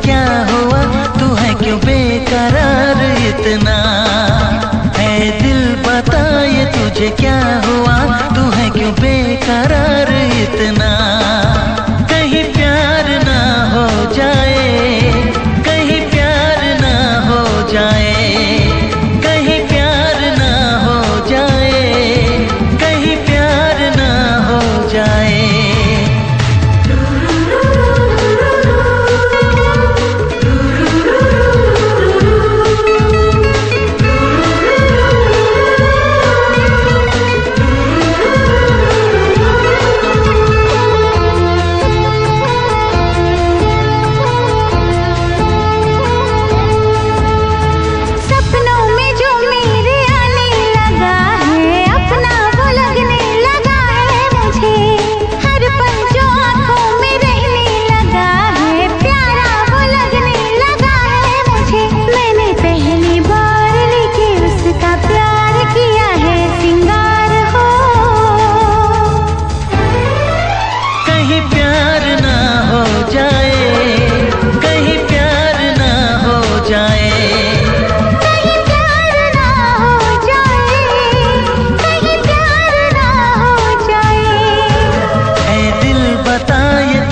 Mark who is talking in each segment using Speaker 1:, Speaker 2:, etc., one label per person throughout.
Speaker 1: क्या हुआ, तू है क्यों बेकरार इतना। है दिल बता ये तुझे क्या हुआ, तू है क्यों बेकरार इतना। कहीं प्यार ना हो जाए, कहीं प्यार ना हो जाए, कहीं प्यार ना हो जाए, कहीं प्यार ना हो जाए।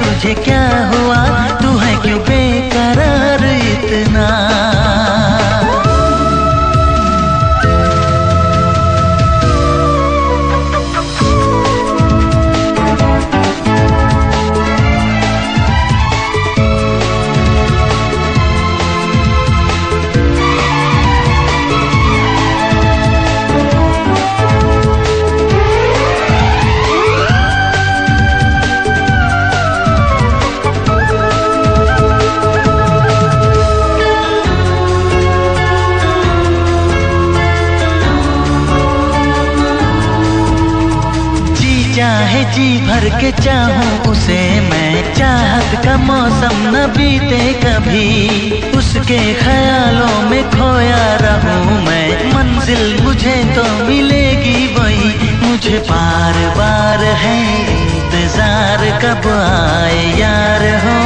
Speaker 1: तुझे क्या हुआ, तू है क्यों बेकरार इतना। चाहे जी भर के चाहूं उसे मैं, चाहत का मौसम न बीते कभी, उसके ख्यालों में खोया रहूं मैं। मंजिल मुझे तो मिलेगी वही, मुझे बार बार है इंतजार कब आए यार हो।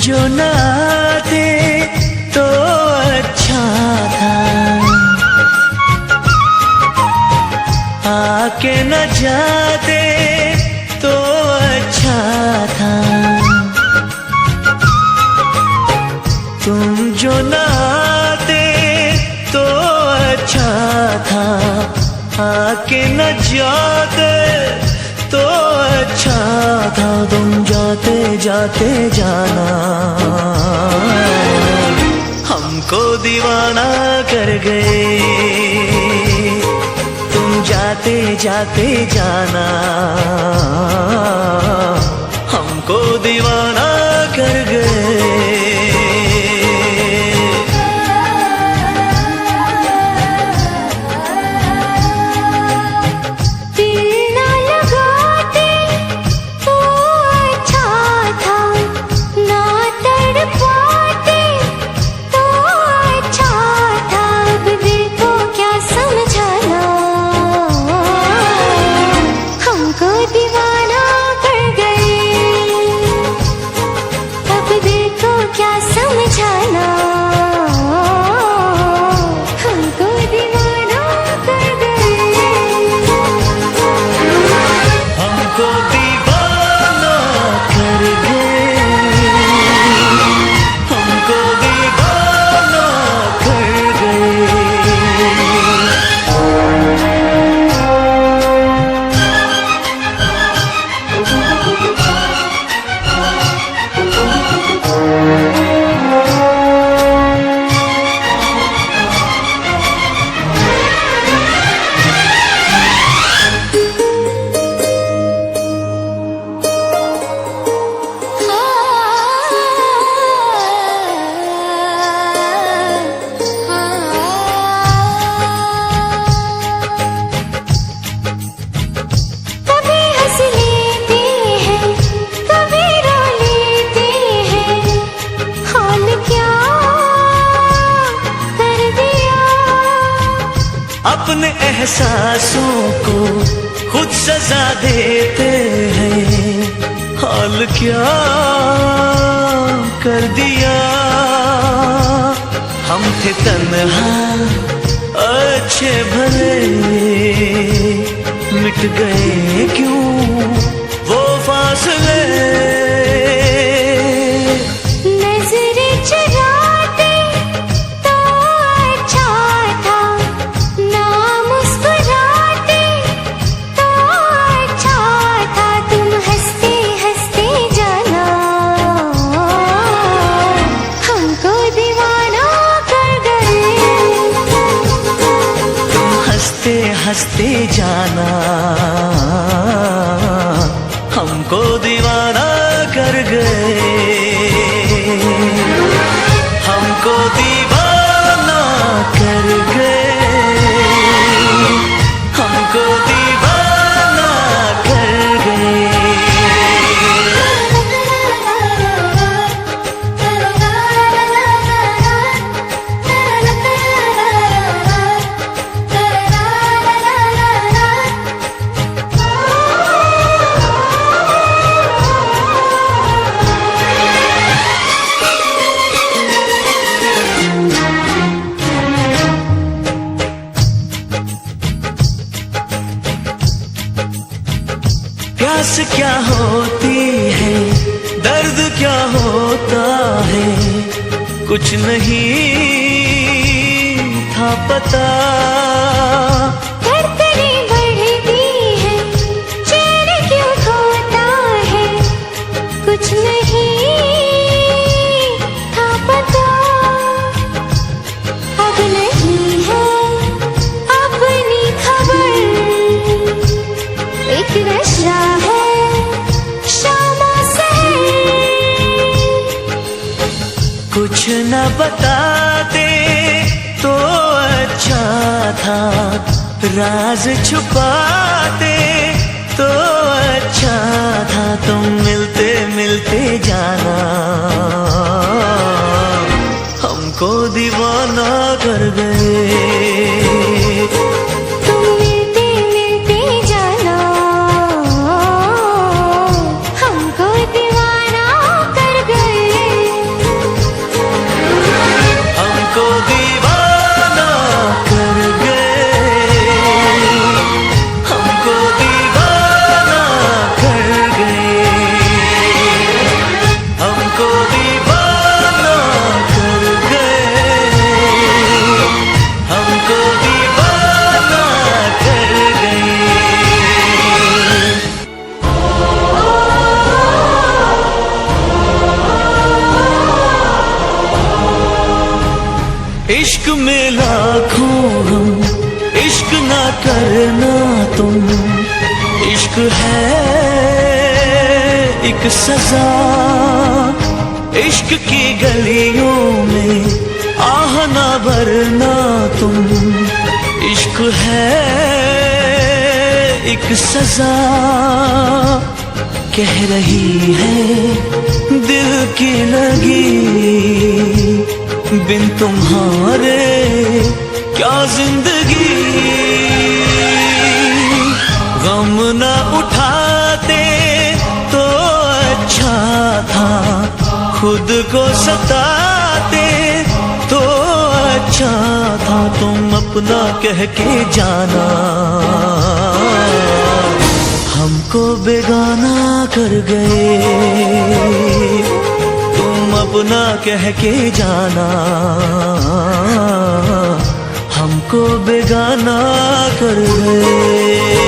Speaker 2: जो ना आते तो अच्छा था, आके न जाते तो अच्छा था। तुम जो ना आते तो अच्छा था, आके न जाते तो अच्छा था। तुम जाते जाते जाना, हम हमको दीवाना कर गए। तुम जाते जाते जाना हमको दीवाना कर गए। अपने एहसासों को खुद सजा देते हैं, हाल क्या कर दिया। हम थे तन्हा अच्छे भले, मिट गए क्यों वो फासले। हंसते जाना हमको दीवाना कर गए। हमको दीवाना कर गए। हमको दीवाना कर गए। प्यास क्या होती है, दर्द क्या होता है, कुछ नहीं था पता।
Speaker 3: धड़कने बढ़ती है, चैन क्यों खोता है, कुछ नहीं था पता। अब नहीं है अपनी खबर, एक नशा है शामा से।
Speaker 2: कुछ न बताते तो अच्छा था, राज छुपाते तो अच्छा था। तुम मिलते मिलते जाना हमको दीवाना कर गए। हम इश्क में लाखों हम, इश्क ना करना तुम। इश्क है एक सजा, इश्क की गलियों में आह ना भरना तुम। इश्क है एक सजा, कह रही है दिल की लगी, बिन तुम्हारे क्या जिंदगी। गम न उठाते तो अच्छा था, खुद को सताते तो अच्छा था। तुम अपना कह के जाना, हमको बेगाना कर गए। तुम अपना कह के जाना, हमको बेगाना कर गए।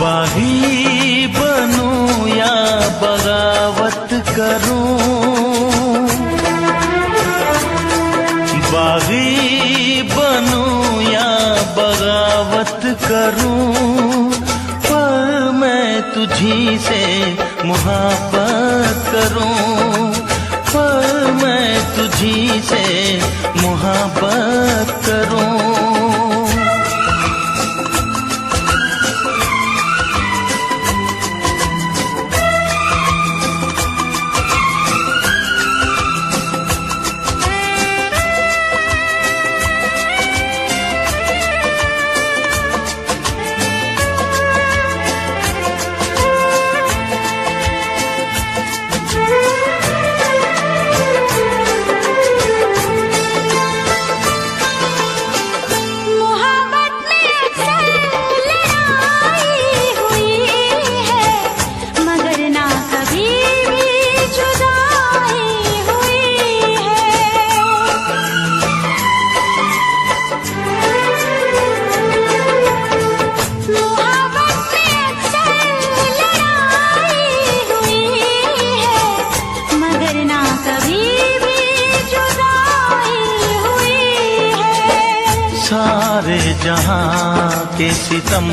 Speaker 1: बागी बनूं या बगावत करूं, बागी बनूं या बगावत करूं, पर मैं तुझी से मुहब्बत करूं, पर मैं तुझी से मुहब्बत करूं। सारे जहां के सितम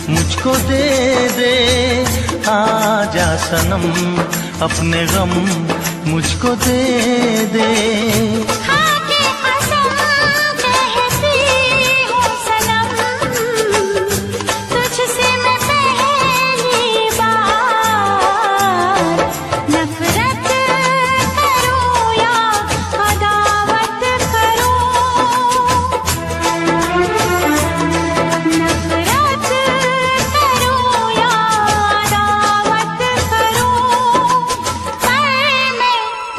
Speaker 1: मुझको दे दे, आजा सनम अपने गम मुझको दे दे।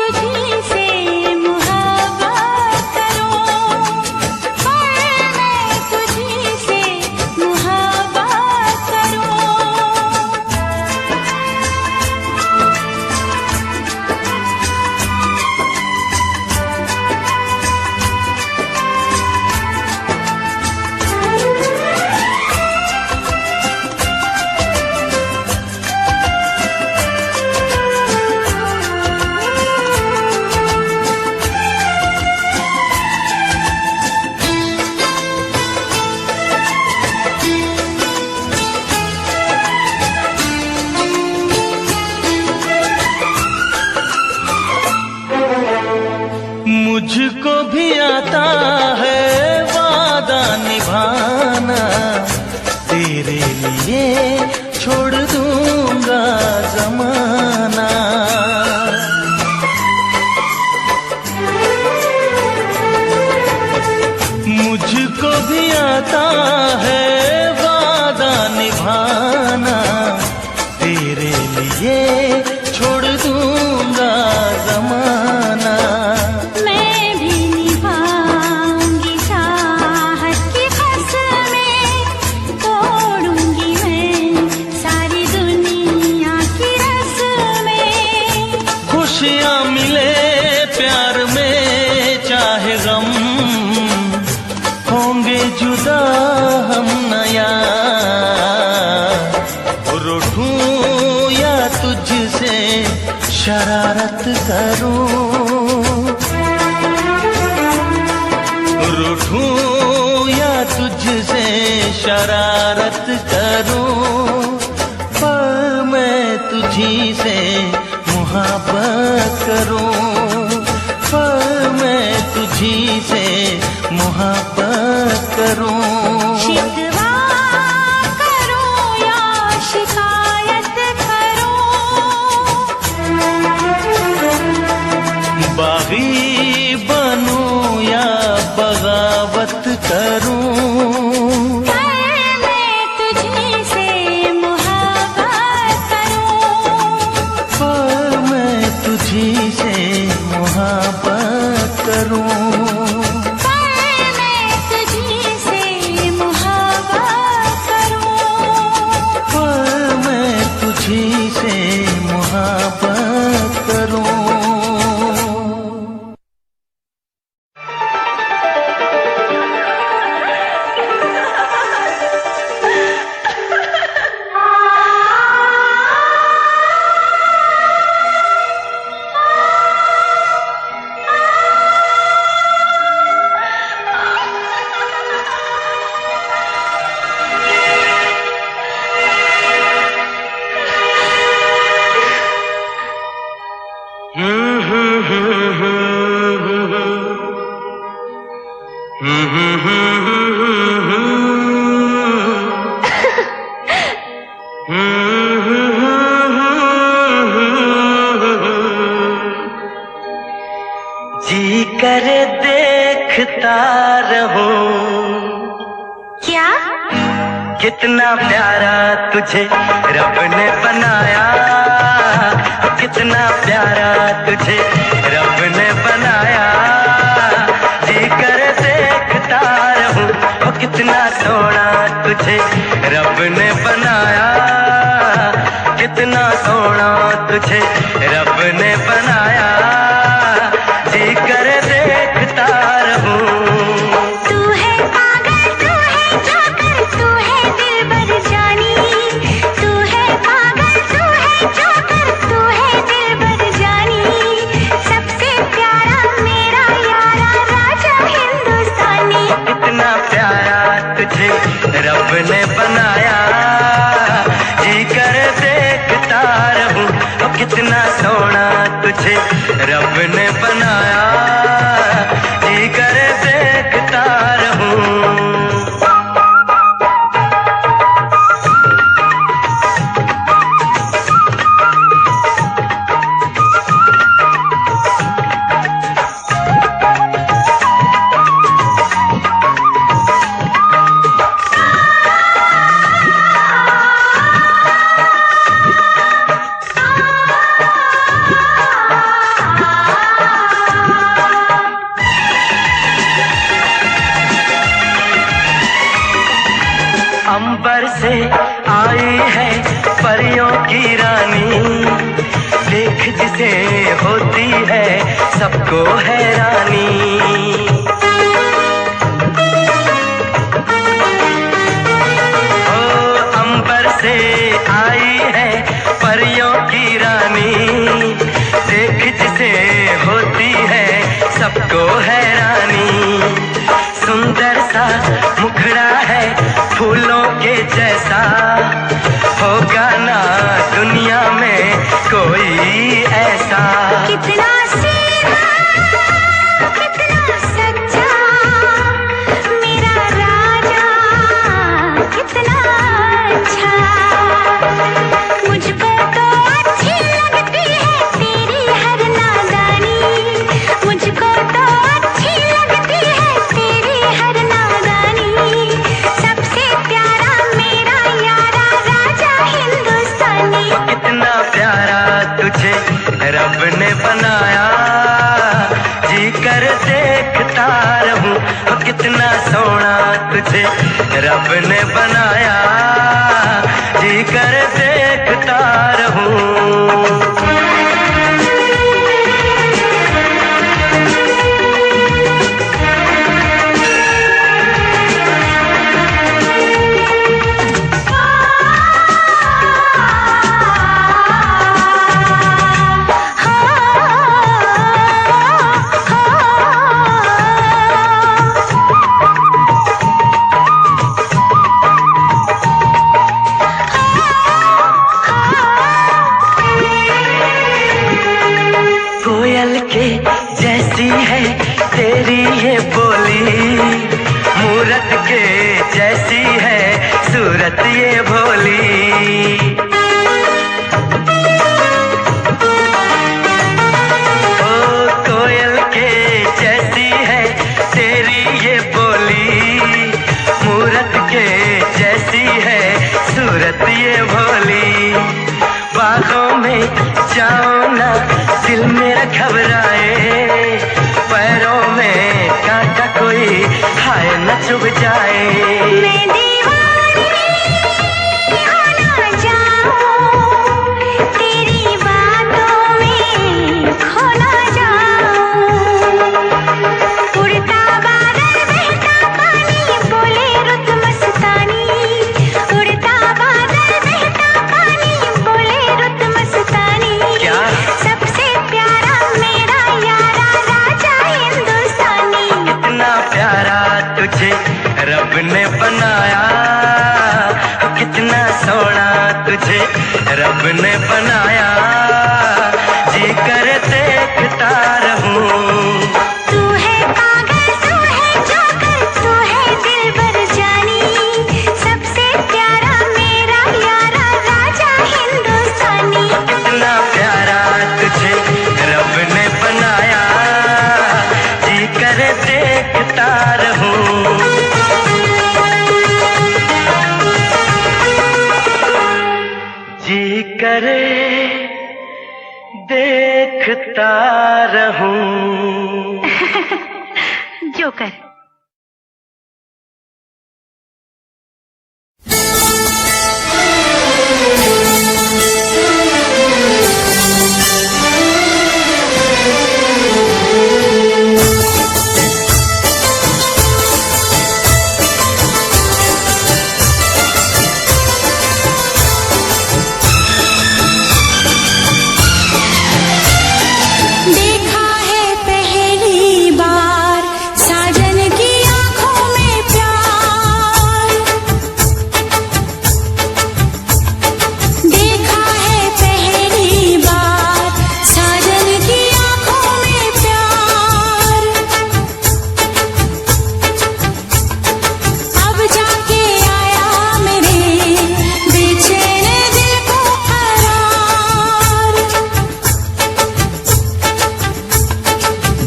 Speaker 3: तुझी से मुहब्बत
Speaker 1: मुझको भी आता है वादा निभाना, तेरे लिए छोड़ दूंगा जमाना। मुझको भी आता है वादा निभाना, तेरे लिए छोड़ दूंगा जमाना।
Speaker 3: मैं भी निभाऊंगी चाहत की कसमें, तोड़ूंगी मैं सारी दुनिया की रस्में।
Speaker 1: खुशियाँ मिले प्यार में चाहे गम, होंगे जुदा हम नया। रूठूं या तुझसे शरारत करूं, रूठूं या तुझसे शरारत करूं, पर मैं तुझी से मोहब्बत करूं, पर मैं तुझी से मोहब्बत करूं।
Speaker 3: शिकवा करूं या शिकायत करूं,
Speaker 1: बागी बनूं या बगावत करूं,
Speaker 3: मैं तुझी से मोहब्बत करूं,
Speaker 1: पर मैं तुझी से मोहब्बत करूं। से मोहब्बत करूं। जी करे देखता रहूं,
Speaker 3: क्या
Speaker 1: कितना प्यारा तुझे रब ने बनाया, कितना प्यारा तुझे रब ने बनाया। जी करे देखता रहूं, ओ कितना सोना तुझे रब ने बनाया, कितना सोना तुझे रब ने बनाया। जी करे देखता रहूं।
Speaker 3: तू है पागल, तू है जोकर, तू है दिलबर जानी। तू है पागल, तू है जोकर, तू है दिलबर जानी। सबसे प्यारा मेरा यारा राजा हिंदुस्तानी।
Speaker 1: कितना प्यारा तुझे रब ने बनाया, जी कर देखता रहूं। ओ कितना सोना तुझे रब ने बनाया, जी कर देखता रहूं। अंबर से आई है परियों की रानी, देख जिसे होती है सबको हैरानी। ओ अंबर से आई है परियों की रानी, देख जिसे होती है सबको हैरानी। सुंदर सा मुखड़ा है फूलों के जैसा, होगा ना दुनिया में कोई ऐसा।
Speaker 3: कितना सीधा,
Speaker 1: तुझे रब ने बनाया, जी कर देखता रहूं। जैसी है तेरी ये बोली, मूरत के जैसी है सूरत ये भोली। ओ कोयल के जैसी है तेरी ये बोली, मूरत के जैसी है सूरत ये भोली। बाहों में जाओ ना दिल मेरा घबराए, पैरों में कांटा कोई हाय न चुभ जाए।
Speaker 3: मैं दीवानी हो ना जाऊं, तेरी बातों में खो ना जाऊं। उड़ता बादल बहता पानी बोले रुत मस्तानी, उड़ता बादल बहता पानी बोले रुत मस्तानी।
Speaker 1: क्या
Speaker 3: सबसे प्यारा मेरा यारा राजा हिंदुस्तानी।
Speaker 1: कितना प्यारा तुझे रब ने बनाया, कितना सोना तुझे रब ने बनाया, जी कर देखता रहूं।
Speaker 3: तू है पागल तू है जोकर तू है दिलबर जानी, सबसे प्यारा मेरा यारा राजा हिंदुस्तानी।
Speaker 1: कितना प्यारा तुझे रब ने बनाया, जी कर देखता रहूं। जी करे देखता रहूं।
Speaker 3: जोकर।
Speaker 4: देखा है पहली बार साजन की आंखों में प्यार, देखा है पहली बार साजन की आंखों में प्यार। अब जाके आया मेरे बेचैन दिल को करार।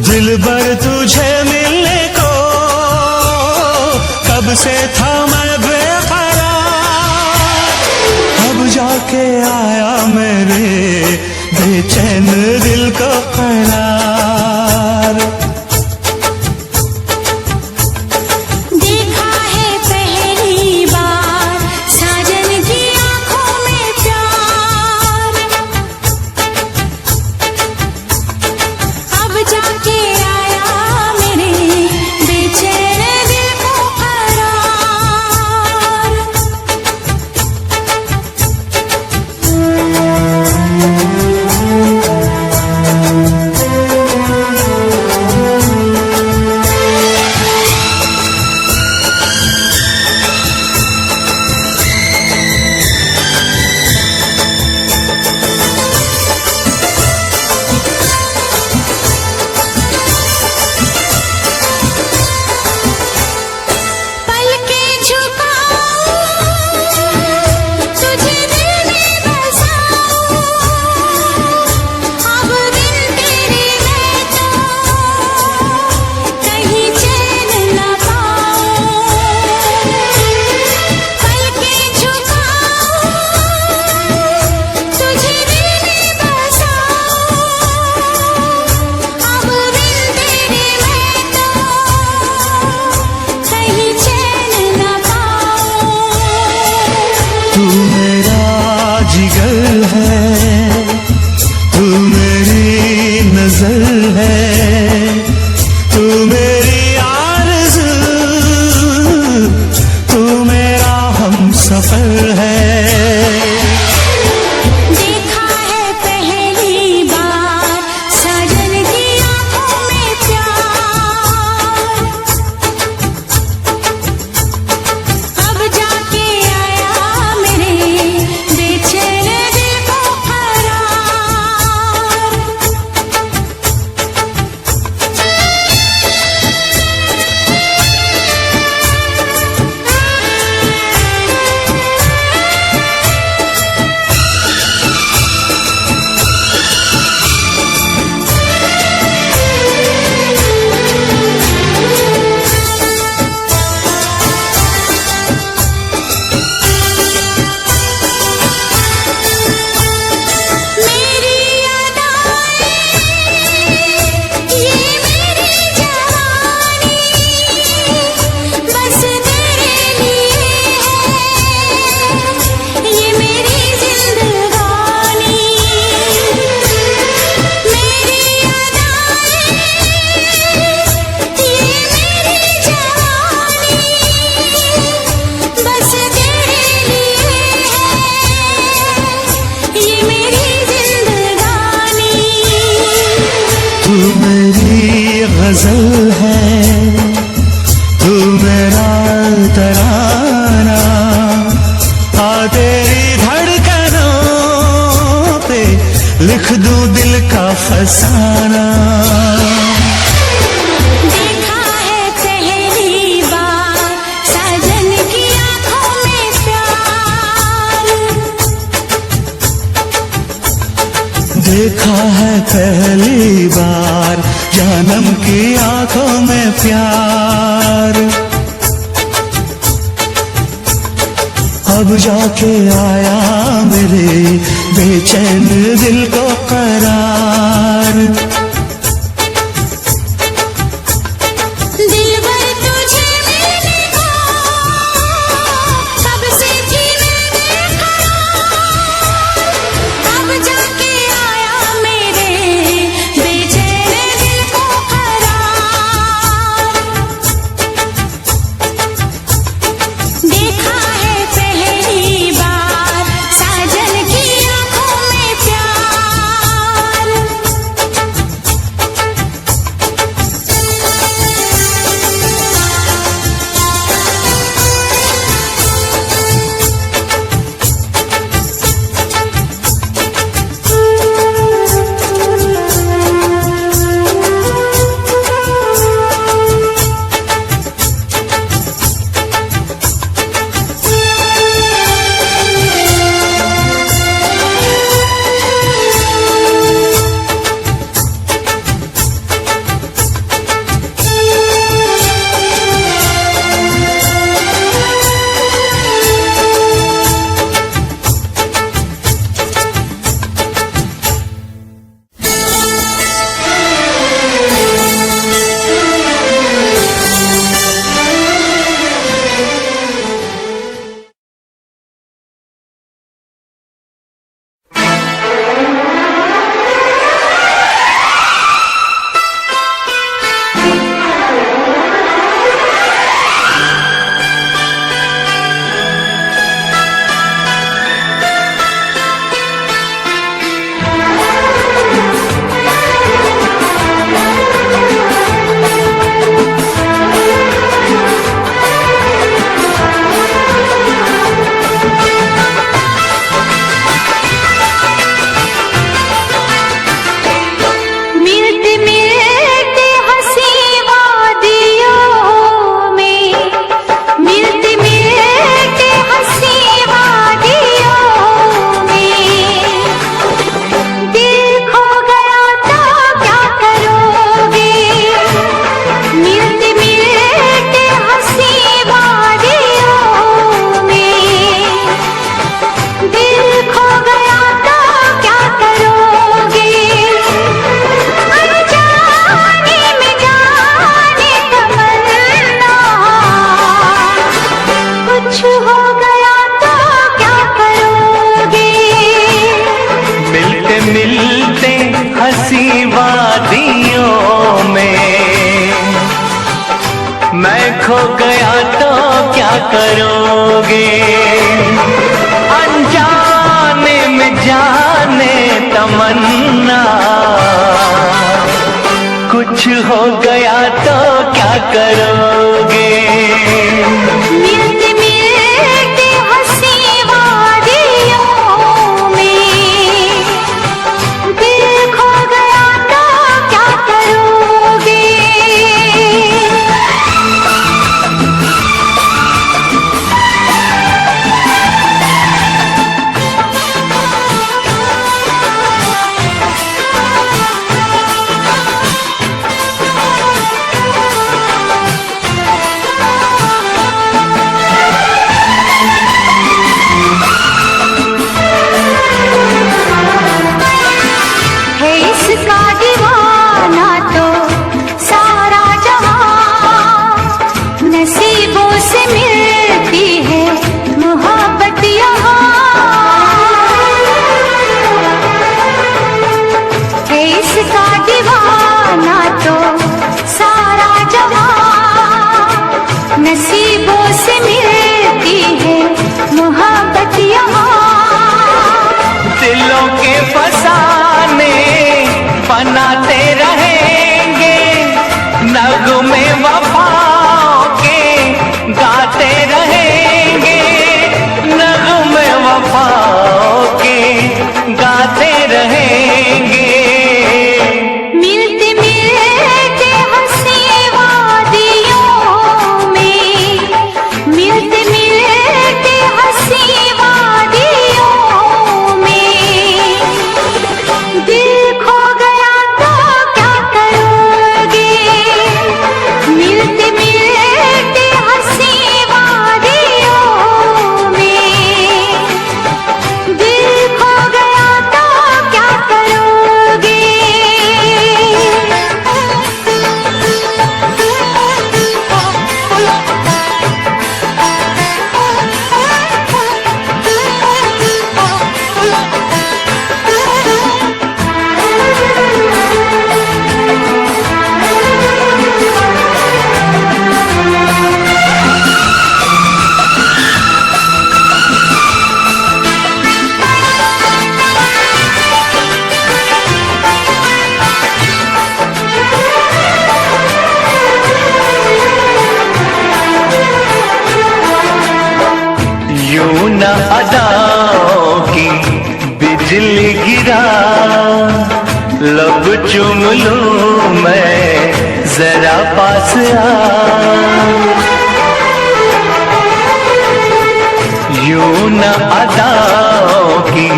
Speaker 2: दिलबर तुझे मिलने को कब से था मैं बेकरार, अब जाके आया मेरे बेचैन दिल को करार।
Speaker 4: देखा है पहली बार साजन की आंखों में प्यार, अब जाके आया मेरे बेचैन दिल को करार।
Speaker 2: देखा है पहली बार जन्म की आंखों में प्यार। अब जाके आया मेरे बेचैन दिल को करार।
Speaker 4: दिलबर तुझे मैंने कब से थी मैं बेकरार। अब जाके आया मेरे बेचैन दिल को करार। देखा है पहली बार साजन की आंखों में प्यार।
Speaker 1: खो गया तो क्या करोगे, अनजाने में जाने तमन्ना, कुछ हो गया तो क्या करोगे।
Speaker 3: मिलते मिलते हंसी वादियों में दिल खो गया तो क्या करोगे।
Speaker 1: लब चूम लूं मैं जरा पास आ, यूं न अदाओं की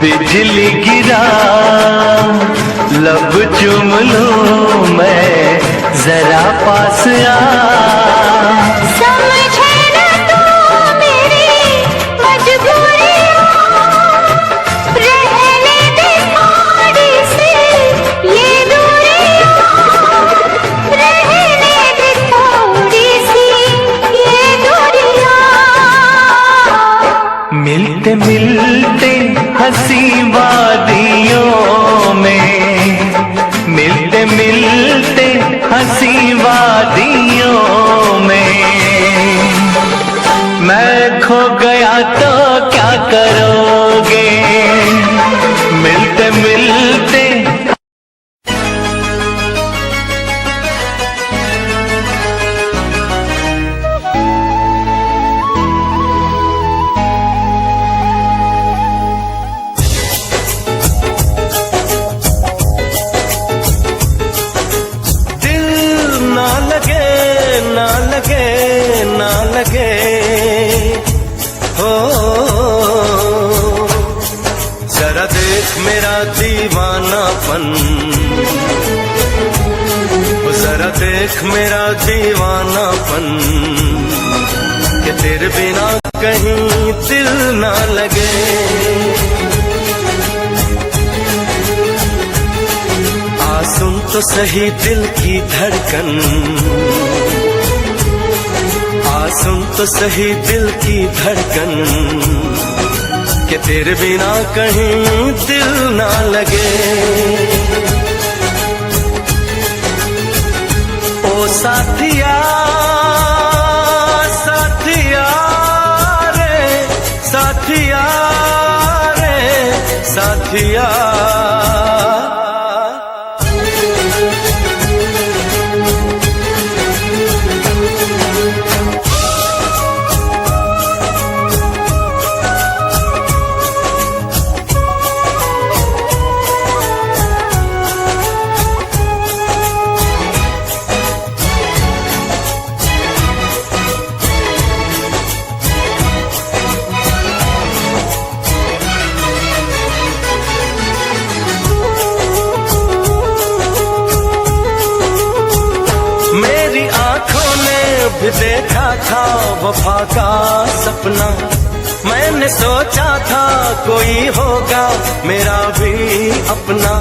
Speaker 1: बिजली गिरा, लब चूम लूं मैं जरा पास आ।
Speaker 3: समझे न तू मेरी मजबूरियाँ, रहने दे थोड़ी सी ये दूरियाँ, रहने दे थोड़ी सी ये दूरियाँ।
Speaker 1: मिलते मिलते हंसी वादियों में, मिलते मिलते हंसी वादियों में, मैं खो गया तो क्या करोगे? मिलते मिलते
Speaker 5: ना लगे हो, जरा देख मेरा दीवानापन, जरा देख मेरा दीवानापन, कि तेरे बिना कहीं दिल ना लगे। आ सुन तो सही दिल की धड़कन, सुन तो सही दिल की धड़कन, कि तेरे बिना कहीं दिल ना लगे। ओ साथिया साथिया रे, साथिया रे साथिया, भी देखा था वफा का सपना, मैंने सोचा था कोई होगा मेरा भी अपना।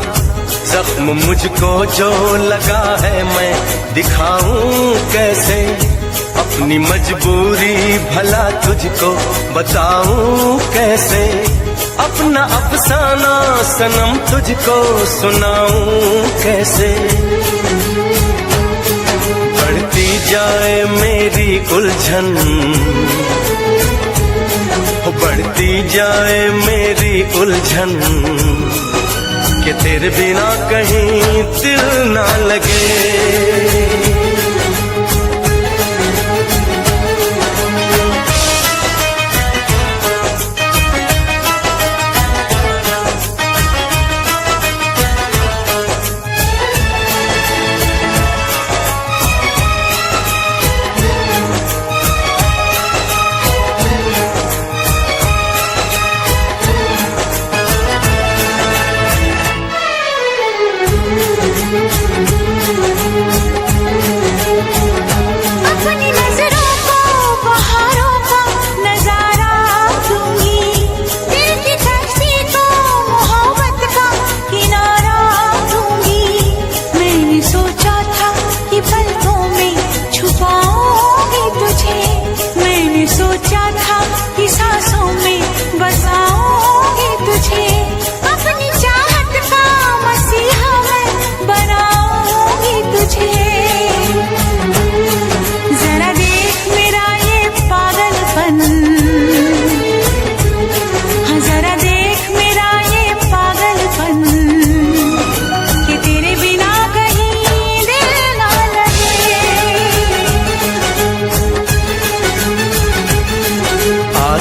Speaker 5: जख्म मुझको जो लगा है मैं दिखाऊं कैसे, अपनी मजबूरी भला तुझको बताऊं कैसे, अपना अफसाना सनम तुझको सुनाऊं कैसे। बढ़ती जाए मेरी उलझन, बढ़ती जाए मेरी उलझन, कि तेरे बिना कहीं दिल ना लगे।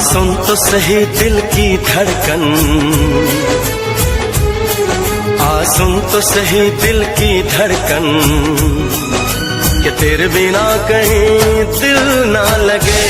Speaker 5: सुन तो सही दिल की धड़कन, आ सुन तो सही दिल की धड़कन, कि तेरे बिना कहीं दिल ना लगे।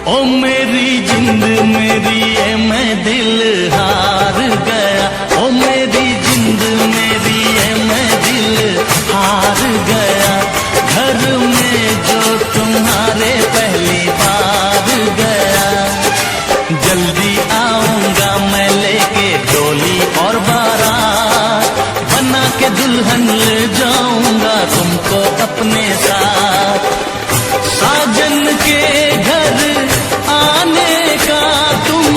Speaker 1: ओ मेरी जिंद मेरी ये मैं दिल हार गया, ओ मेरी जिंद मेरी ये मैं दिल हार गया। घर में जो तुम्हारे पहली बार गया, जल्दी आऊंगा मैं लेके डोली और बारात, बना के दुल्हन ले जाऊंगा तुमको अपने साथ। साजन के घर आने का तुम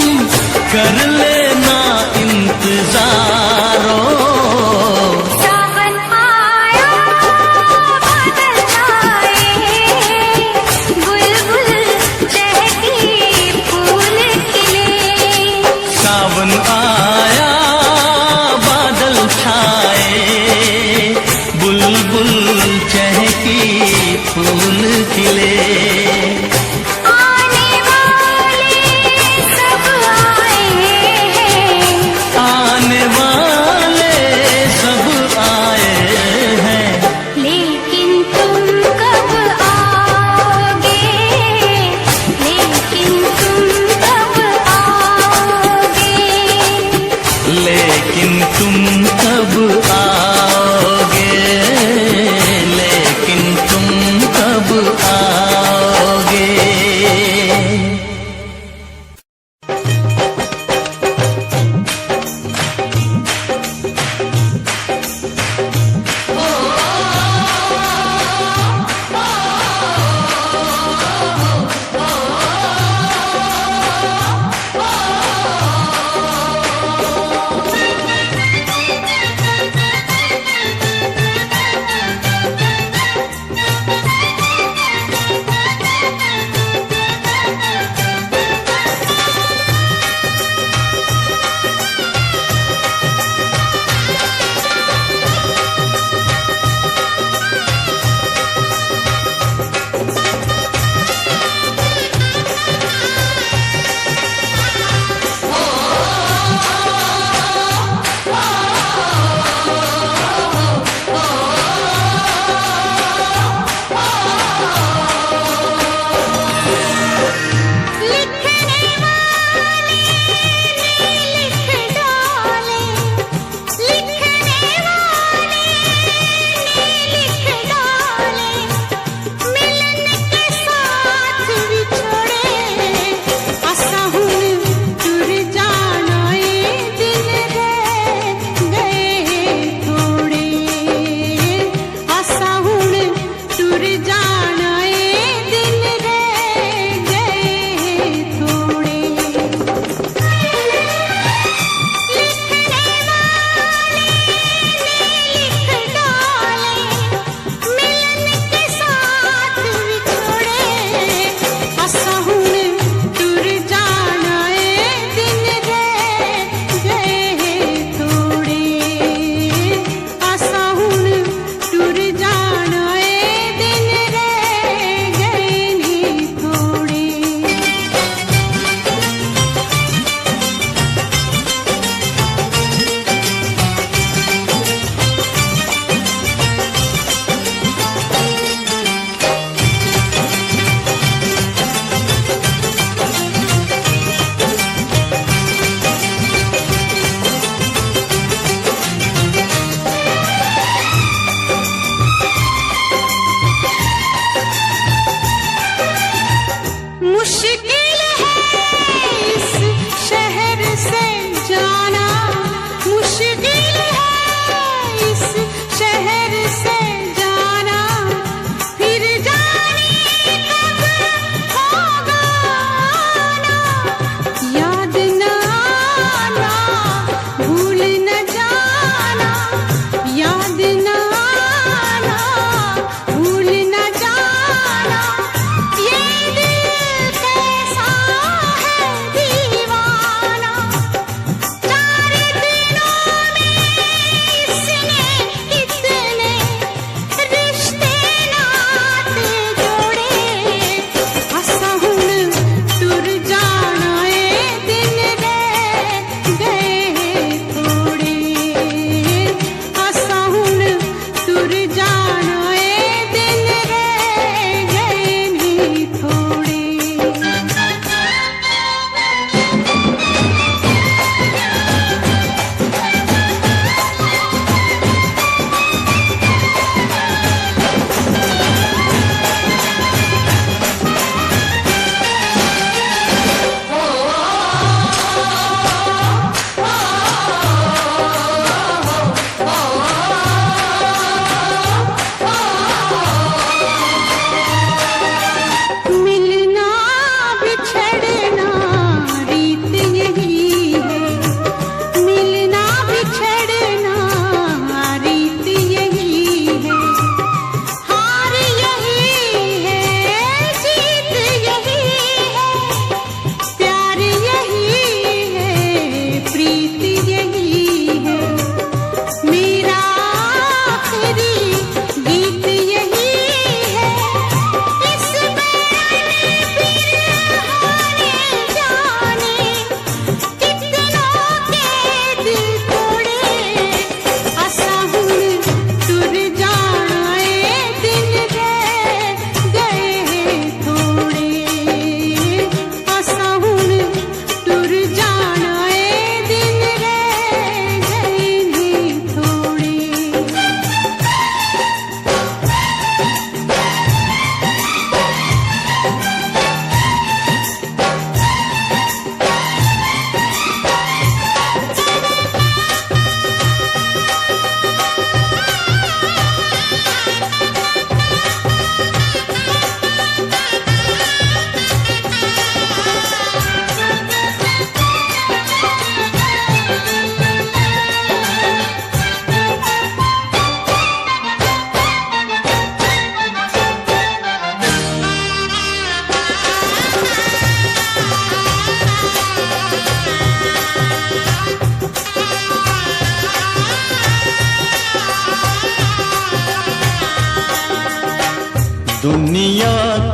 Speaker 1: कर लेना इंतजारो।
Speaker 3: सावन आया बादल छाए, बुलबुल चहकी फूल खिले।
Speaker 1: सावन आया बादल छाए, बुलबुल चहकी फूल खिले।
Speaker 3: आने वाले सब आए हैं,
Speaker 1: आने वाले सब आए हैं,
Speaker 3: लेकिन तुम कब आओगे, लेकिन तुम कब आओगे।
Speaker 1: लेकिन तुम कब आओगे, लेकिन तुम कब आओगे।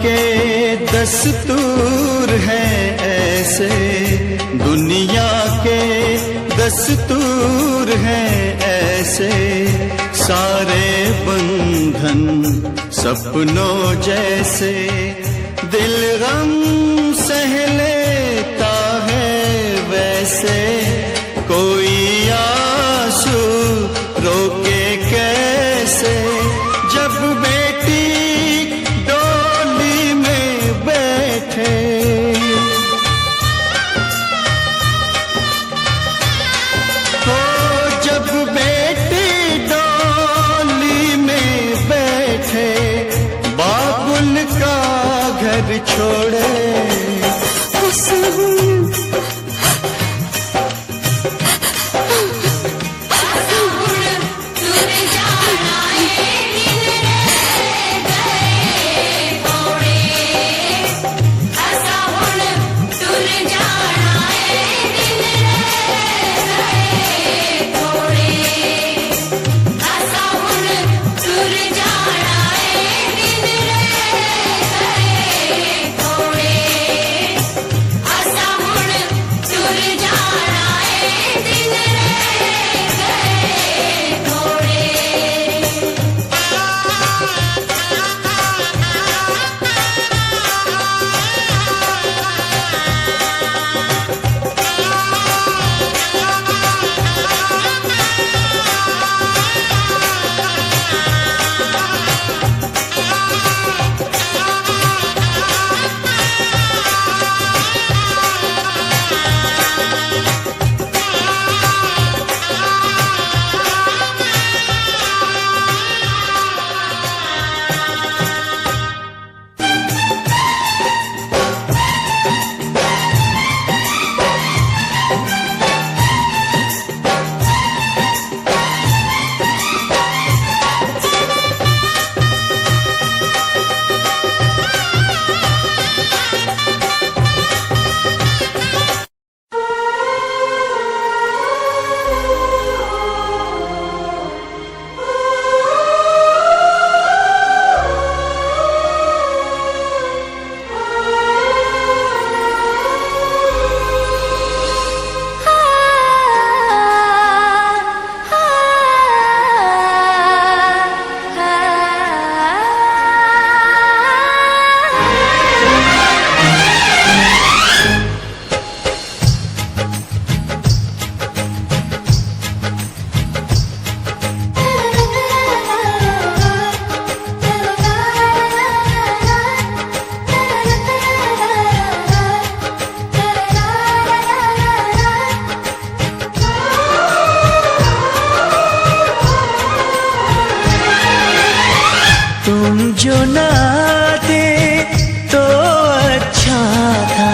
Speaker 6: के दस्तूर हैं ऐसे, दुनिया के दस्तूर हैं ऐसे, सारे बंधन सपनों जैसे, दिल गम सह लेता है वैसे, कोई आंसू रोके कैसे, जब बेटी डोली में बैठे। हो जब बेटी डोली में बैठे, बाबुल का घर छोड़े,
Speaker 1: जो ना आते तो अच्छा था,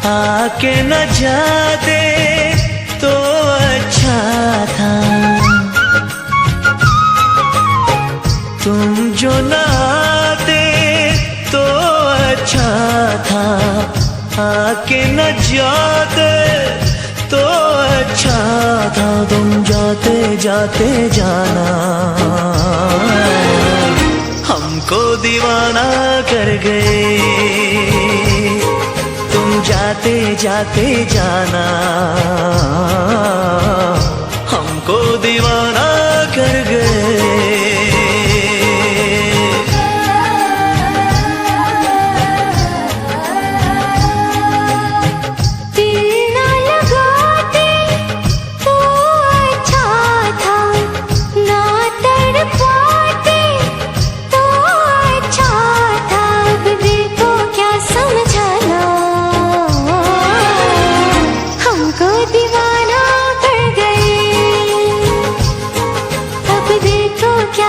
Speaker 1: आके न जाते तो अच्छा था, तुम जो ना आते तो अच्छा था, आके न जाते तो अच्छा था, तुम जाते जाते जाना हमको दीवाना कर गए, तुम जाते जाते जाना हमको दीवाना कर गए।
Speaker 3: दीवाना कर गए, अब देखो क्या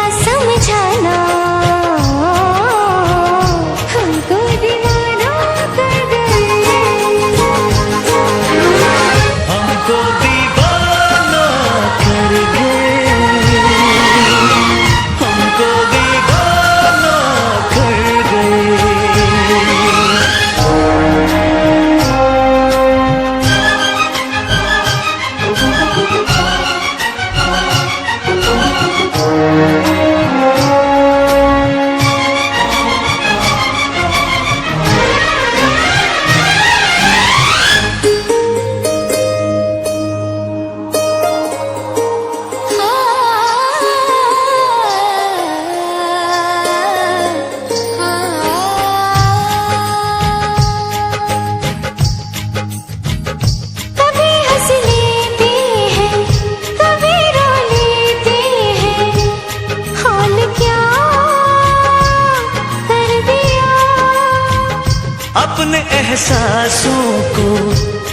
Speaker 5: अपने एहसासों को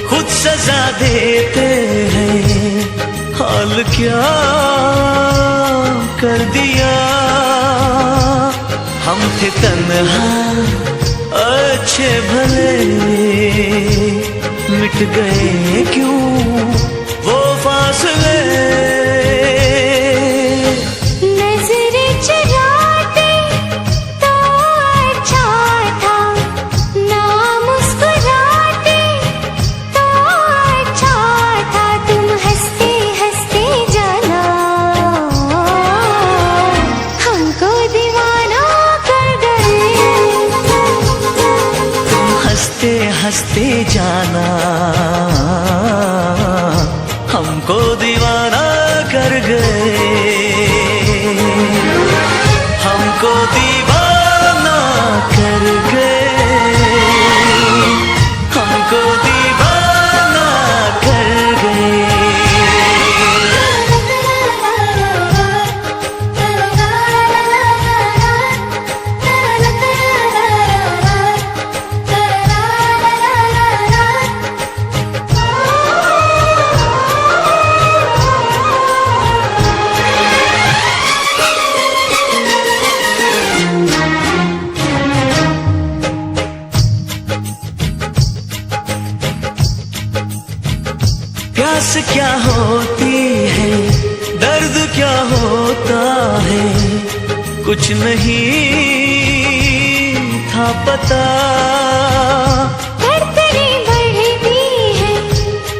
Speaker 5: खुद सजा देते हैं। हाल क्या कर दिया, हम थे तन्हा अच्छे भले, मिट गए क्यों वो फासले।
Speaker 3: नजरें चुराते तो अच्छा था, ना मुस्कुराते तो अच्छा था। तुम हंसते हंसते जाना हमको दीवाना कर गए।
Speaker 5: तुम हंसते हंसते जाना हमको दीवाना कर गए, हमको दीवाना कर गए, हमको दीवाना कर गए। प्यास क्या होती है, दर्द क्या होता है, कुछ नहीं था पता।
Speaker 3: धड़कनें बढ़ती है,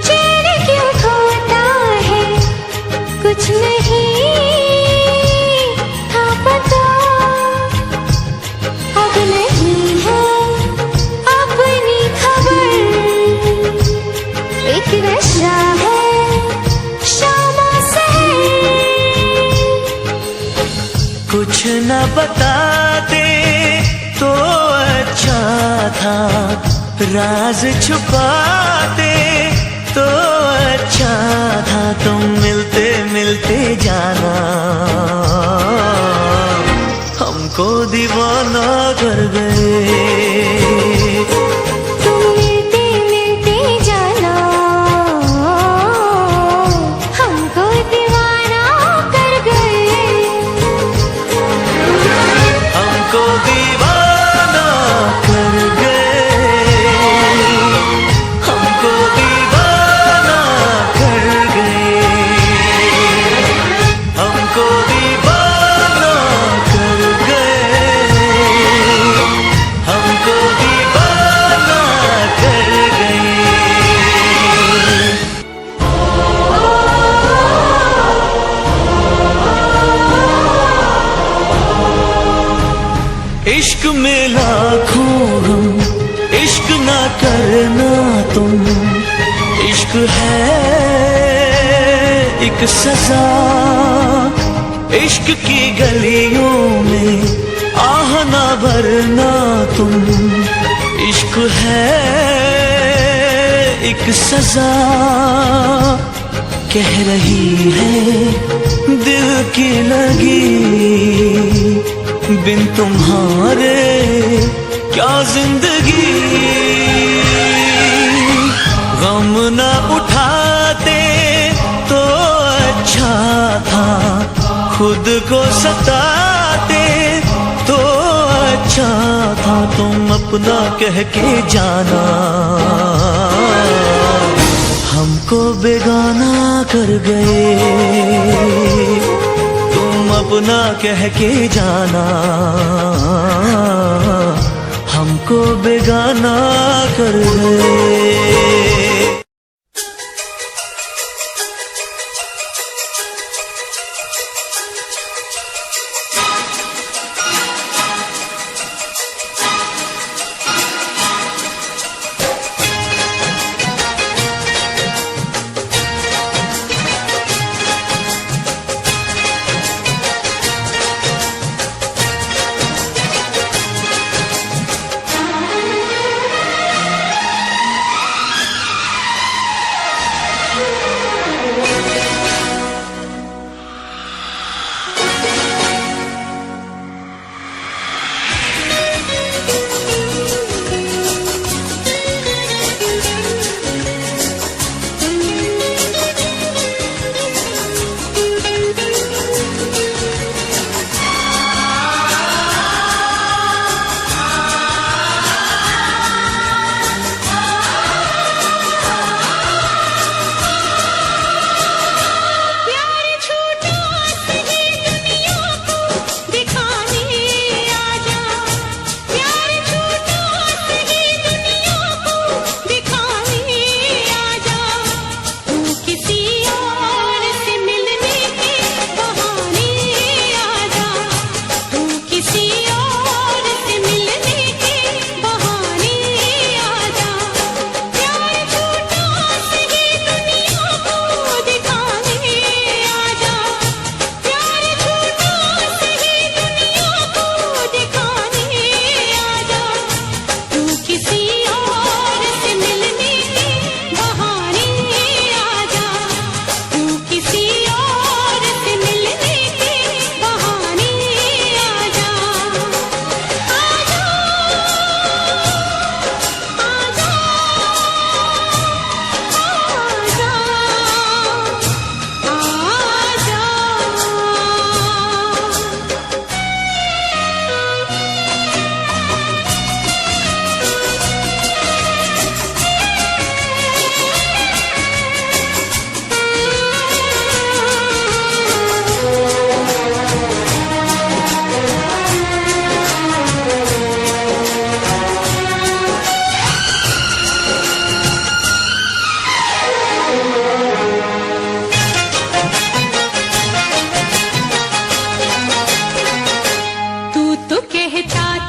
Speaker 3: चैन क्यों खोता है, कुछ नहीं था पता। अब नहीं है अपनी खबर, एक नशा है शामा सहर।
Speaker 5: कुछ न बताते तो अच्छा था, राज छुपाते तो अच्छा था। तुम मिलते मिलते जाना हमको दीवाना कर गए।
Speaker 3: तुम मिलते मिलते जाना हमको दीवाना कर गए।
Speaker 5: हमको दीवाना कर गए, हमको दीवाना कर गए, हमको दीवाना कर गए, हमको दीवाना कर गए। इश्क में लाखों हम, इश्क ना करना तुम। इश्क है एक सजा, इश्क की गलियों में आह ना भरना तुम। इश्क है एक सजा, कह रही है दिल की लगी, बिन तुम्हारे क्या जिंदगी। गम न उठाते तो अच्छा था, खुद को सताते तो अच्छा था। तुम अपना कह के जाना हमको बेगाना कर गए। तुम अपना कह के जाना हमको बेगाना कर गए।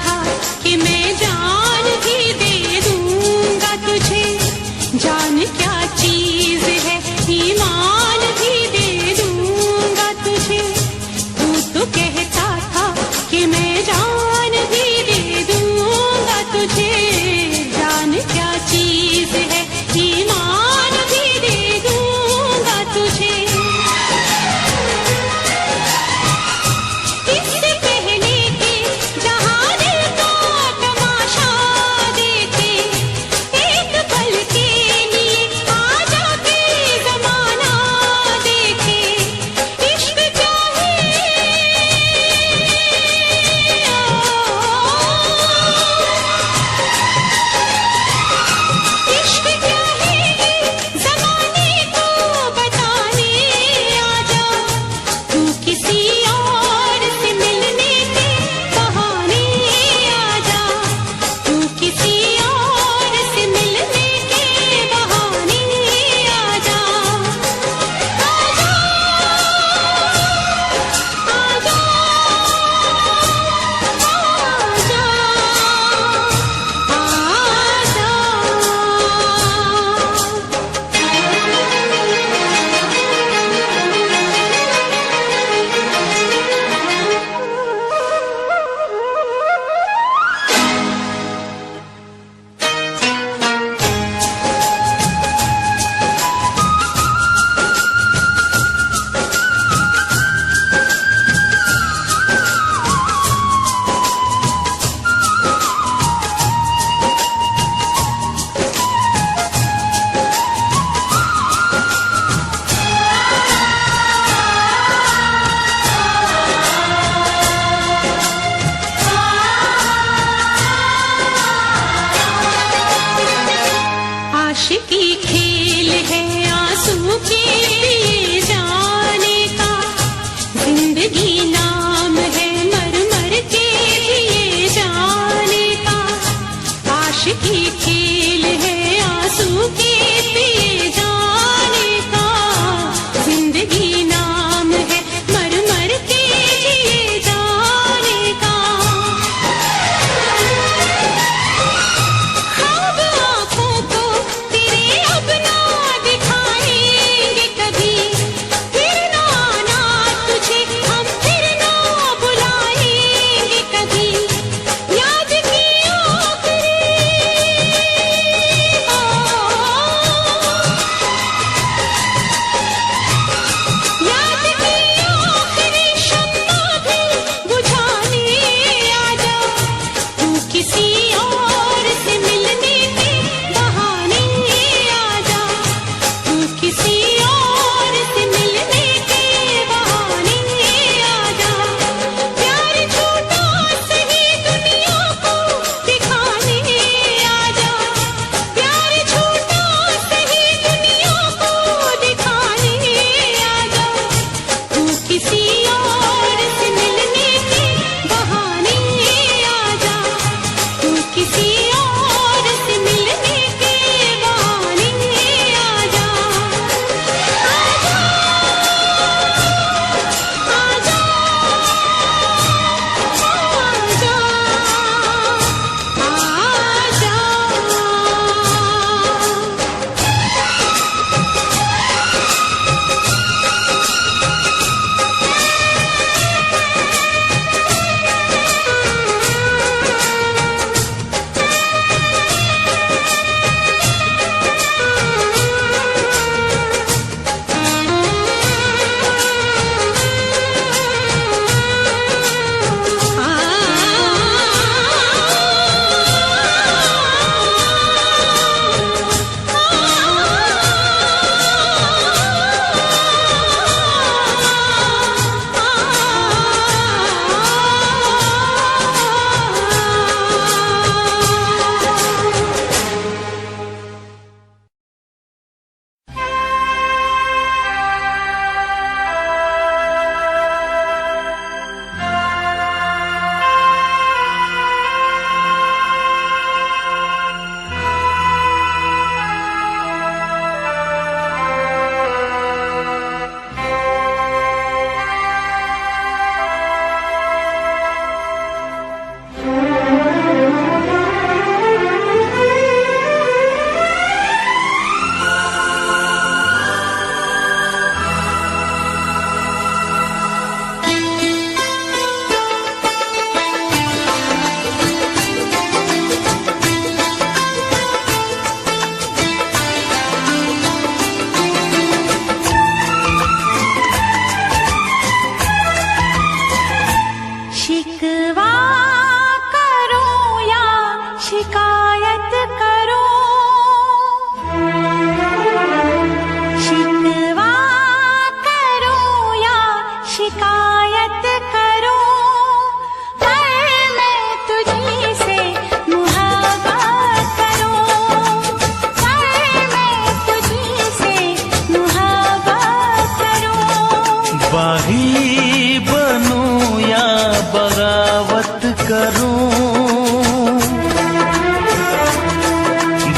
Speaker 4: था कि मैं जान भी दे दूंगा तुझे। जान क्या चीज है, ईमान भी दे दूंगा तुझे। तू तो कहता था कि मैं जान भी दे दूंगा तुझे। जान क्या चीज है, ईमान भी दे दूंगा तुझे। इससे पहले कि जहां दिल का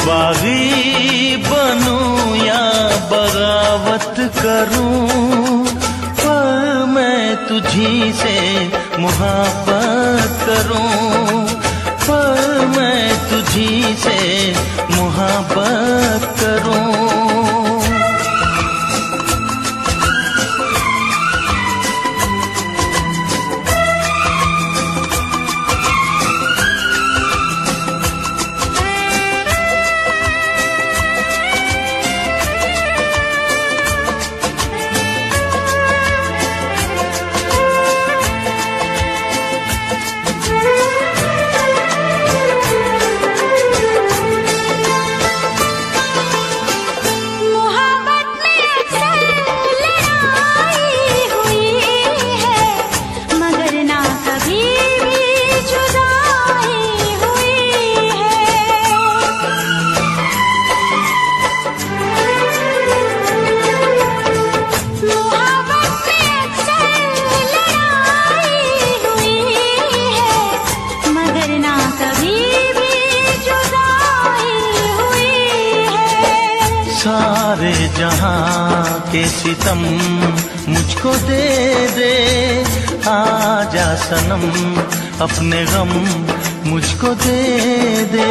Speaker 1: बागी बनूं या बगावत करूं, पर मैं तुझी से मुहब्बत करूं, पर मैं तुझी से मुहब्बत करूं। सारे जहां के सितम मुझको दे दे, आजा सनम अपने गम मुझको दे दे।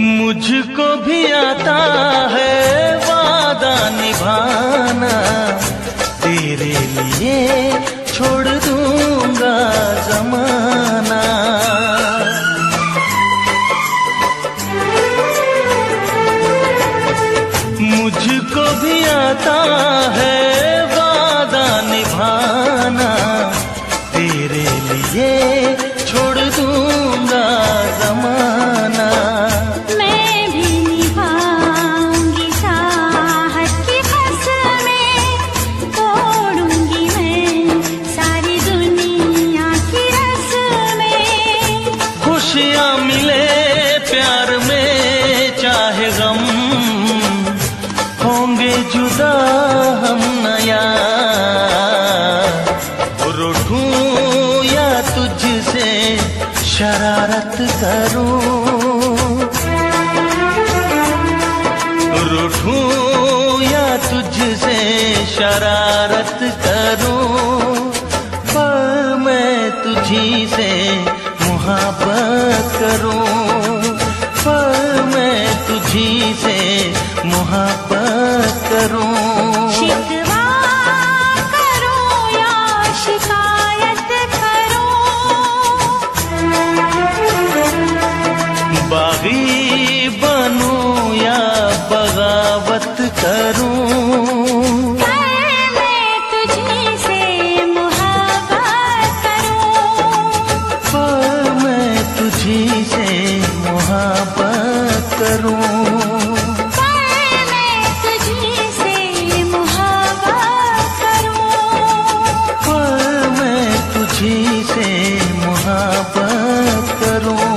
Speaker 1: मुझको भी आता है वादा निभाना, तेरे लिए छोड़ दूंगा जमाना। मुझको भी आता है वादा निभाना, तेरे लिए छोड़ दूंगा जमाना। खुशियाँ मिले प्यार में चाहे गम, होंगे जुदा हम नया। रूठूं या तुझसे शरारत करूं, रूठूं या तुझसे शरारत करूं, पर मैं तुझी से मुहब्बत करूं, पर मैं तुझी से मुहब्बत करूं।
Speaker 3: शिकवा करूं या शिकायत करूं,
Speaker 1: बागी बनूं या बगावत करूं,
Speaker 3: मैं तुझी से मुहब्बत करूं,
Speaker 1: पर मैं तुझी से मुहब्बत करूं,
Speaker 3: मैं तुझी से मुहब्बत करूं,
Speaker 1: पर मैं तुझी से मुहब्बत करूं।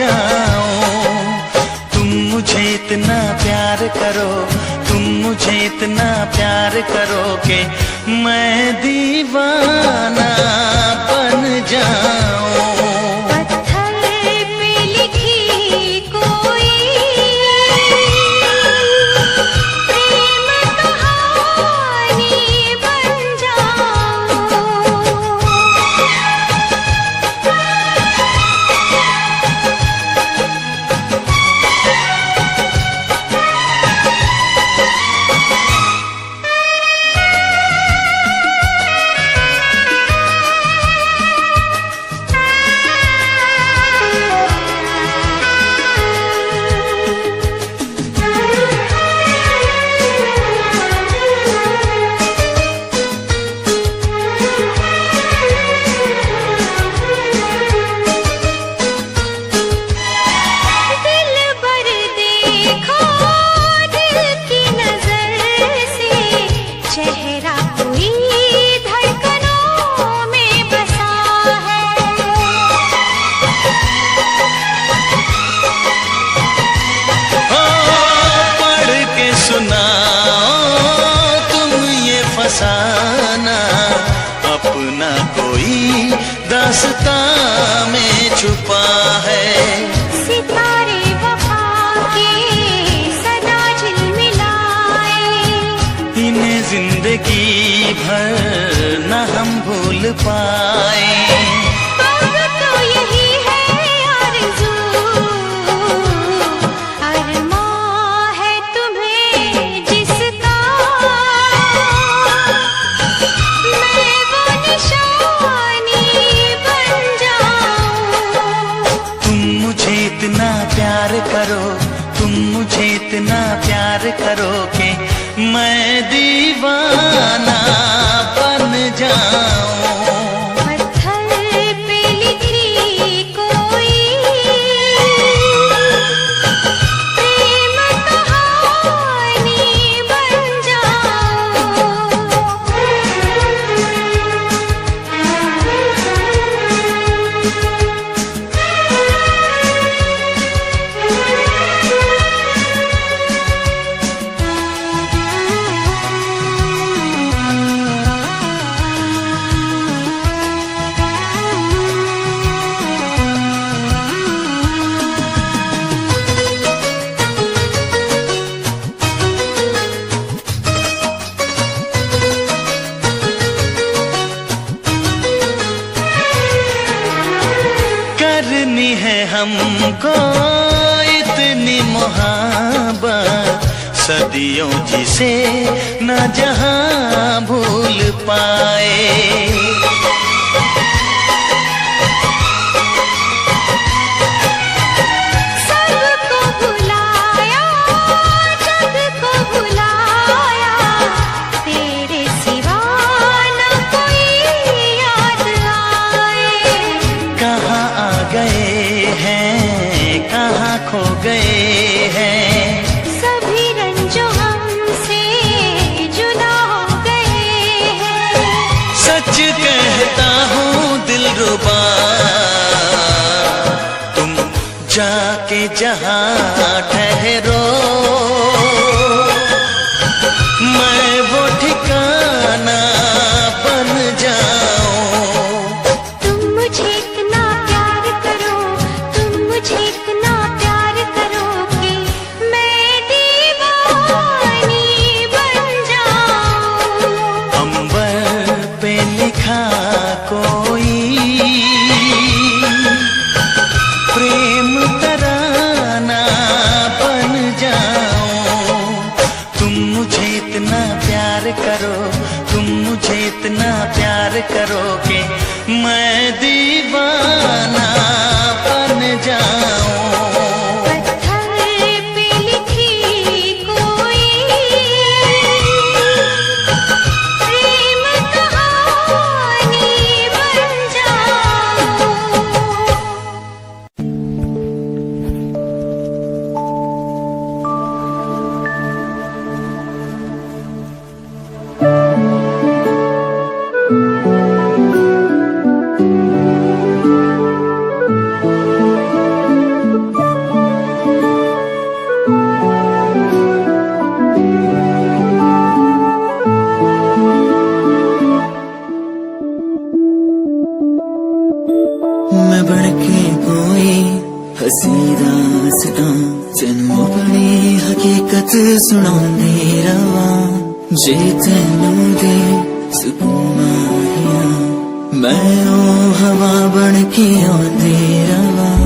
Speaker 1: जाऊं। तुम मुझे इतना प्यार करो, तुम मुझे इतना प्यार करो कि मैं दीवाना बन जाऊं।
Speaker 3: पत्थर पे लिखी कोई प्रेम कहानी बन जाऊं। चेहरा कोई धड़कनों में बसा है।
Speaker 1: ओ पढ़ के सुनाओ तुम ये फसाना, अपना कोई दास्तां में छुपा है।
Speaker 3: सितारे वफा के सदा झिलमिलाए,
Speaker 1: इन्हें जिंदगी भर न हम भूल पाए।
Speaker 3: अब तो यही है आरज़ू, अरमां है तुम्हें जिसका, मैं वो निशानी बन जाऊं।
Speaker 1: तुम मुझे इतना प्यार करो, तुम मुझे इतना प्यार करो कि मैं दीवाना बन जाऊं।
Speaker 3: पत्थर पे लिखी कोई प्रेम कहानी बन जाऊं।
Speaker 1: करनी है हमको इतनी मोहब्बत, सदियों जिसे न जहां भूल पाए।
Speaker 3: सबको भुलाया, जग को भुलाया, तेरे सिवा न कोई याद आए।
Speaker 1: कहाँ आ गए हैं, कहाँ खो गए हैं,
Speaker 3: सभी रंजो हमसे जुदा हो गए हैं।
Speaker 1: सच कहता हूँ दिलरुबा, तुम जाके जहाँ ठहरो, मैं वो ठिकाना बन जाऊं।
Speaker 3: तुम मुझे इतना प्यार करो, तुम मुझे इतना प्यार करो कि मैं दीवानी बन जाऊं।
Speaker 1: अंबर पे लिखा कोई प्रेम तराना बन जाऊं। दास्तां तेनू अपनी हकीकत सुनांदी रवां जे तेनू दे सुकून माहिया मैं ओ हवा बन के आंदी रवां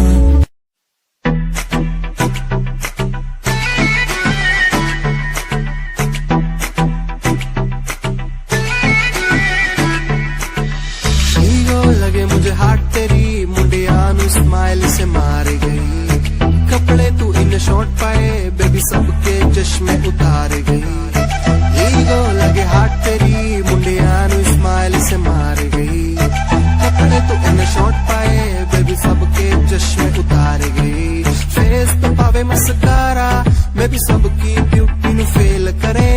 Speaker 6: लगे मुझे हाथ तेरी मुंडिया नु स्माइल से मार गई कपड़े तू इन शॉर्ट पाए बेबी सबके चश्मे उतार गई ईगो लगे हाथ तेरी मुंडिया नु स्माइल से मार गई कपड़े तू इन शॉर्ट पाए बेबी सबके चश्मे उतार गई फेस तो पावे मस्कारा बेबी सबकी ब्यूटी नु फेल करे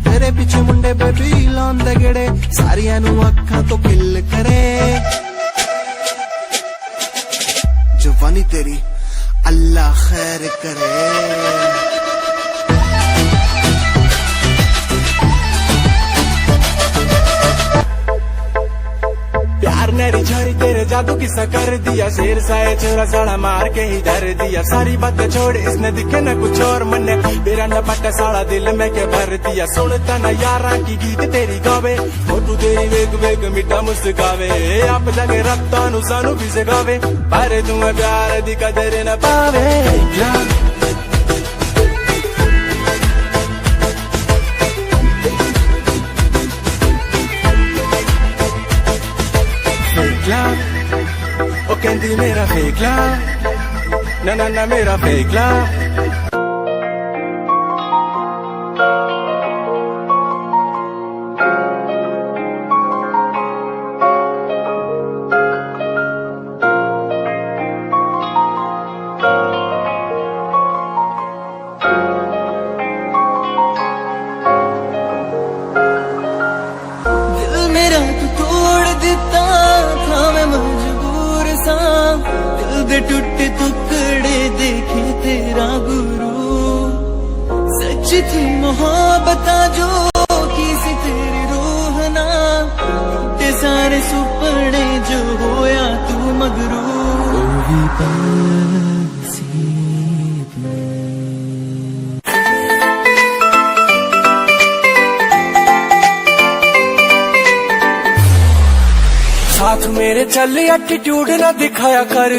Speaker 6: तेरे पीछे मुंडे बेबी लौंदे गेड़े सारियां नु अखां तो किल करे जवानी तेरी अल्लाह खैर करे प्यार नेरी झड़ी तेरे जादू किस्सा कर दिया शेर साए छोरा साड़ा मार के ही डर दिया सारी बातें छोड़ इसने दिखे न कुछ और मन मेरा न पट्टा साड़ा दिल में के भर दिया सुनता न यारा की गीत तेरी गावे फोटू तेरी वेग वेग मिठा मुस्कावे आप जाके रखता नु सानू भी सगावे पर तुम्हें प्यार दी कदर न पावे ओ कहती मेरा फेक लव ना ना ना मेरा फेक लव
Speaker 1: दिल मेरा तू तोड़ दिता था मैं मजबूर सा दिल दे टूटे टुकड़े देखे तेरा गुरु सच थी मोहब्बत जो किसी तेरी रूह ना टूटे सारे सुपने जो होया तू मगरू भी
Speaker 6: साथ मेरे चल एटीट्यूड ना दिखाया कर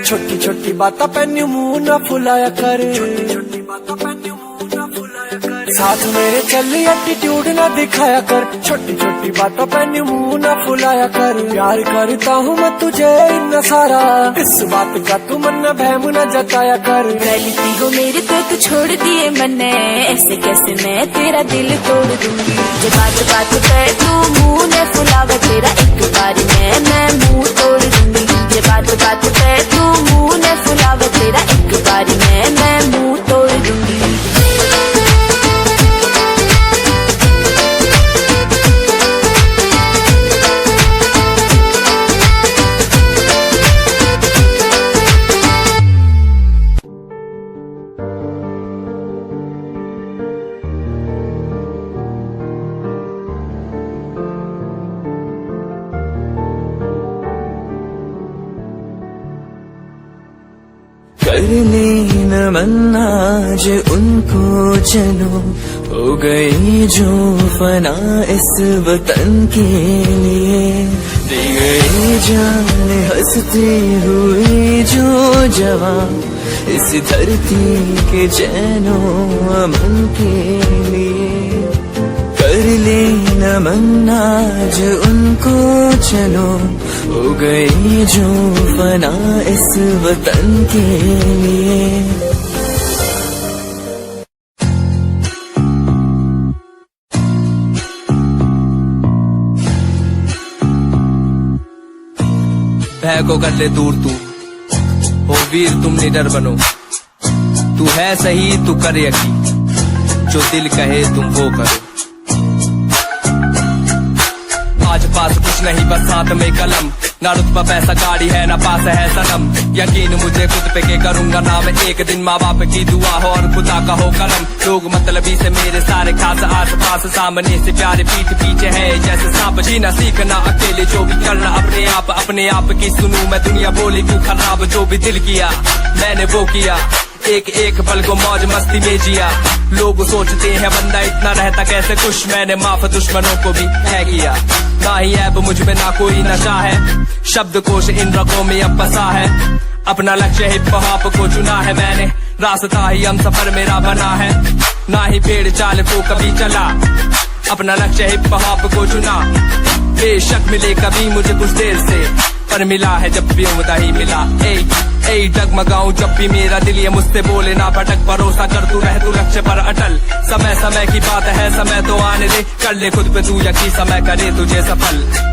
Speaker 6: छोटी छोटी बातों पे न्यू मुंह ना फुलाया कर साथ मेरे चल एटीट्यूड ना दिखाया कर छोटी छोटी बातों पे न्यू मुंह ना फुलाया कर प्यार करता हूँ मैं तुझे इतना सारा इस बात का तू मन बहम न जताया कर
Speaker 7: गलती हो मेरे तो तू छोड़ दिए मैंने ऐसे कैसे मैं तेरा दिल तोड़ दूंगी जब बात बात पे तू मुंह ने फुलावा तेरा एक बार में मैं मुंह तोड़ दूंगी जब बात बात पे तू मुंह ने फुलावा तेरा एक बार में मैं मुंह तोड़ दूंगी
Speaker 1: कर लेना मन आज उनको चलो हो गई जो फना इस वतन के लिए दे गई जान हंसते हुए जो जवान इस धरती के चैनो अमन के लिए कर लेना मन आज उनको चलो हो गई जो फना इस वतन के लिए
Speaker 8: भय को कर ले दूर तू हो वीर तुम निडर बनो तू है सही तू कर यकीन जो दिल कहे तुम वो करो आज पास कुछ नहीं बस साथ में कलम ना रुतबा पैसा गाड़ी है ना पास है सनम। यकीन मुझे खुद पे के करूंगा ना मैं एक दिन, माँ बाप की दुआ हो और खुदा का हो करम। लोग मतलबी से मेरे सारे खास आस पास, सामने से प्यारे पीठ पीछे है जैसे सांप। जीना सीखना अकेले जो भी करना अपने आप की सुनूं मैं दुनिया बोली क्यों खराब। जो भी दिल किया मैंने वो किया, एक एक पल को मौज मस्ती में जिया। लोग सोचते हैं बंदा इतना रहता कैसे खुश, मैंने माफ दुश्मनों को भी है किया। ना ही ऐब मुझ में ना कोई नशा है, शब्दकोश इन रगों में अब बसा है। अपना लक्ष्य हिप हॉप को चुना है मैंने, रास्ता ही हम सफर मेरा बना है। ना ही पेड़ चाल को कभी चला, अपना लक्ष्य हिप हॉप को चुना। बेशक मिले कभी मुझे कुछ देर से, पर मिला है जब भी उम्दा ही मिला। ए डगमगाऊं जब भी मेरा दिल ये मुझसे बोले ना भटक, भरोसा कर तू रह तू लक्ष्य पर अटल। समय समय की बात है, समय तो आने दे, कर ले खुद पे तू यकीन, समय करे तुझे सफल।